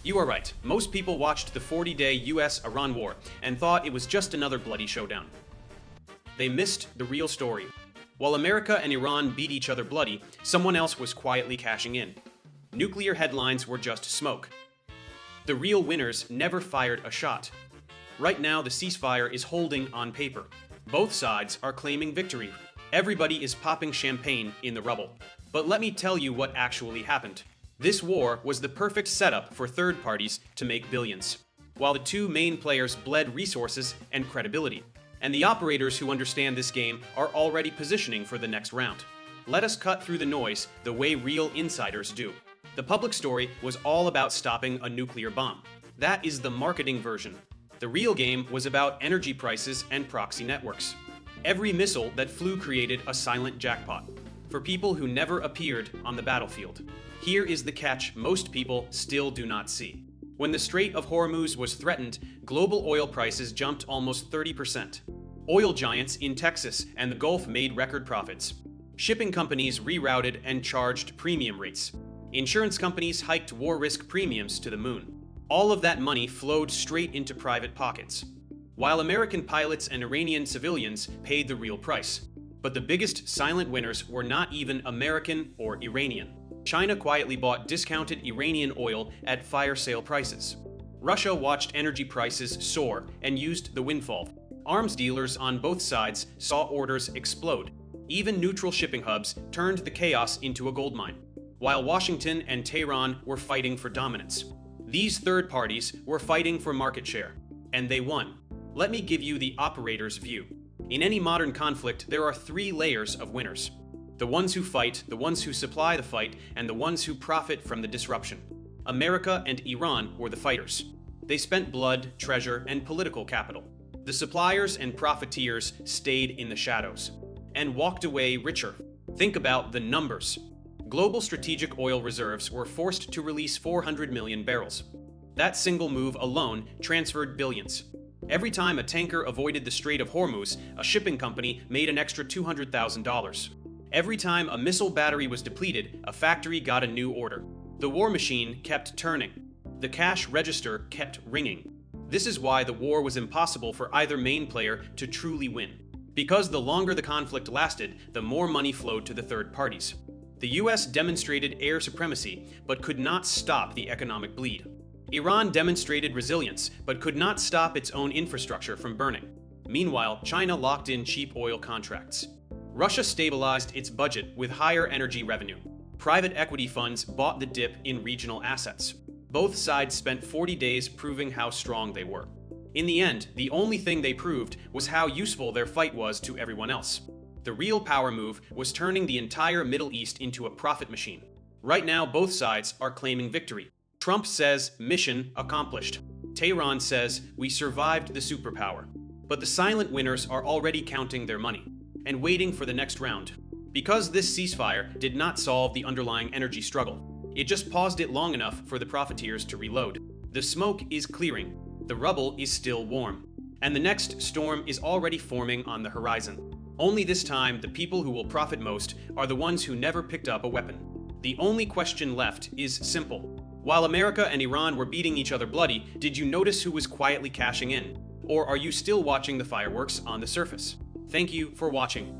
You are right. Most people watched the 40-day US-Iran war and thought it was just another bloody showdown. They missed the real story. While America and Iran beat each other bloody, someone else was quietly cashing in. Nuclear headlines were just smoke. The real winners never fired a shot. Right now, the ceasefire is holding on paper. Both sides are claiming victory. Everybody is popping champagne in the rubble. But let me tell you what actually happened. This war was the perfect setup for third parties to make billions, while the two main players bled resources and credibility. And the operators who understand this game are already positioning for the next round. Let us cut through the noise the way real insiders do. The public story was all about stopping a nuclear bomb. That is the marketing version. The real game was about energy prices and proxy networks. Every missile that flew created a silent jackpot for people who never appeared on the battlefield. Here is the catch most people still do not see. When the Strait of Hormuz was threatened, global oil prices jumped almost 30%. Oil giants in Texas and the Gulf made record profits. Shipping companies rerouted and charged premium rates. Insurance companies hiked war risk premiums to the moon. All of that money flowed straight into private pockets, while American pilots and Iranian civilians paid the real price. But the biggest silent winners were not even American or Iranian. China quietly bought discounted Iranian oil at fire sale prices. Russia watched energy prices soar and used the windfall. Arms dealers on both sides saw orders explode. Even neutral shipping hubs turned the chaos into a goldmine, while Washington and Tehran were fighting for dominance. These third parties were fighting for market share, and they won. Let me give you the operator's view. In any modern conflict, there are three layers of winners. The ones who fight, the ones who supply the fight, and the ones who profit from the disruption. America and Iran were the fighters. They spent blood, treasure, and political capital. The suppliers and profiteers stayed in the shadows and walked away richer. Think about the numbers. Global strategic oil reserves were forced to release 400 million barrels. That single move alone transferred billions. Every time a tanker avoided the Strait of Hormuz, a shipping company made an extra $200,000. Every time a missile battery was depleted, a factory got a new order. The war machine kept turning. The cash register kept ringing. This is why the war was impossible for either main player to truly win. Because the longer the conflict lasted, the more money flowed to the third parties. The US demonstrated air supremacy, but could not stop the economic bleed. Iran demonstrated resilience, but could not stop its own infrastructure from burning. Meanwhile, China locked in cheap oil contracts. Russia stabilized its budget with higher energy revenue. Private equity funds bought the dip in regional assets. Both sides spent 40 days proving how strong they were. In the end, the only thing they proved was how useful their fight was to everyone else. The real power move was turning the entire Middle East into a profit machine. Right now, both sides are claiming victory. Trump says, mission accomplished. Tehran says, we survived the superpower. But the silent winners are already counting their money and waiting for the next round. Because this ceasefire did not solve the underlying energy struggle. It just paused it long enough for the profiteers to reload. The smoke is clearing. The rubble is still warm. And the next storm is already forming on the horizon. Only this time, the people who will profit most are the ones who never picked up a weapon. The only question left is simple. While America and Iran were beating each other bloody, did you notice who was quietly cashing in? Or are you still watching the fireworks on the surface? Thank you for watching.